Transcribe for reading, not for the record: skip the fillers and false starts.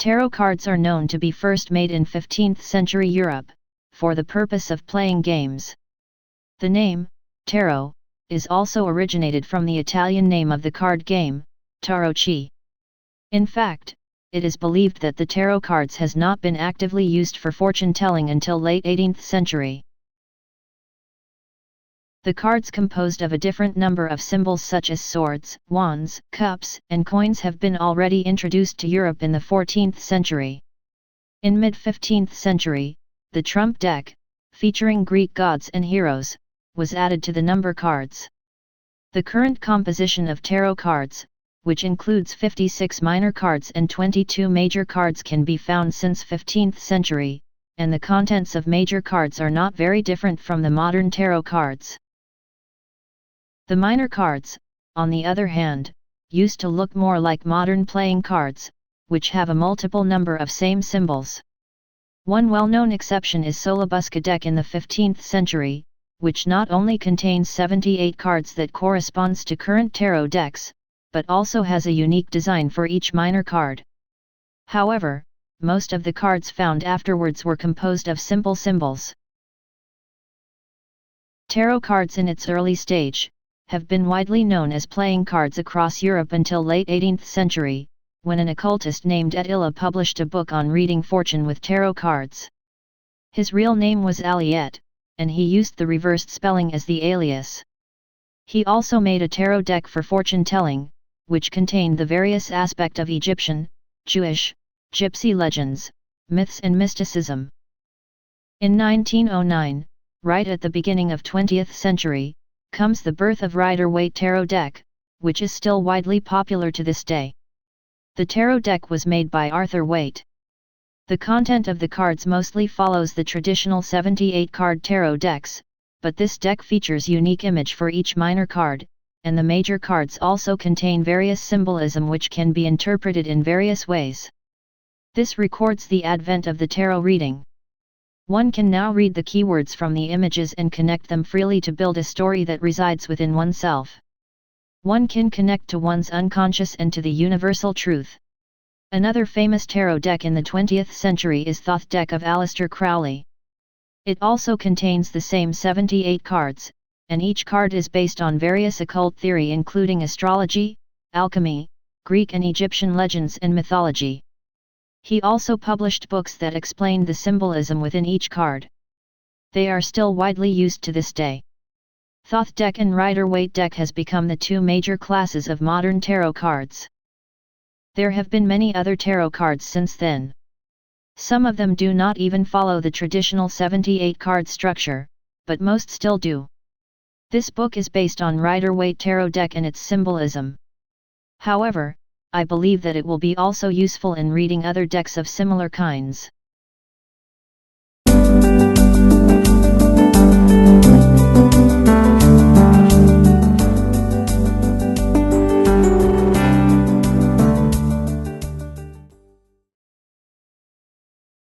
tarot cards are known to be first made in 15th century Europe, for the purpose of playing games. The name, tarot, is also originated from the Italian name of the card game, tarocchi. In fact, it is believed that the tarot cards has not been actively used for fortune-telling until late 18th century. The cards composed of a different number of symbols such as swords, wands, cups, and coins have been already introduced to Europe in the 14th century. In mid-15th century, the trump deck, featuring Greek gods and heroes, was added to the number cards. The current composition of tarot cards, which includes 56 minor cards and 22 major cards, can be found since 15th century, and the contents of major cards are not very different from the modern tarot cards. The minor cards, on the other hand, used to look more like modern playing cards, which have a multiple number of same symbols. One well-known exception is Sola-Busca deck in the 15th century, which not only contains 78 cards that corresponds to current tarot decks, but also has a unique design for each minor card. However, most of the cards found afterwards were composed of simple symbols. Tarot cards in its early stage have been widely known as playing cards across Europe until late 18th century, when an occultist named Attila published a book on reading fortune with tarot cards. His real name was Aliette, and he used the reversed spelling as the alias. He also made a tarot deck for fortune-telling, which contained the various aspects of Egyptian, Jewish, Gypsy legends, myths and mysticism. In 1909, right at the beginning of 20th century, comes the birth of Rider-Waite tarot deck, which is still widely popular to this day. The tarot deck was made by Arthur Waite. The content of the cards mostly follows the traditional 78-card tarot decks, but this deck features unique image for each minor card, and the major cards also contain various symbolism which can be interpreted in various ways. This records the advent of the tarot reading. One can now read the keywords from the images and connect them freely to build a story that resides within oneself. One can connect to one's unconscious and to the universal truth. Another famous tarot deck in the 20th century is Thoth Deck of Aleister Crowley. It also contains the same 78 cards, and each card is based on various occult theory including astrology, alchemy, Greek and Egyptian legends and mythology. He also published books that explained the symbolism within each card. They are still widely used to this day. Thoth Deck and Rider-Waite deck has become the two major classes of modern tarot cards. There have been many other tarot cards since then. Some of them do not even follow the traditional 78-card structure, but most still do. This book is based on Rider-Waite tarot deck and its symbolism. However, I believe that it will be also useful in reading other decks of similar kinds.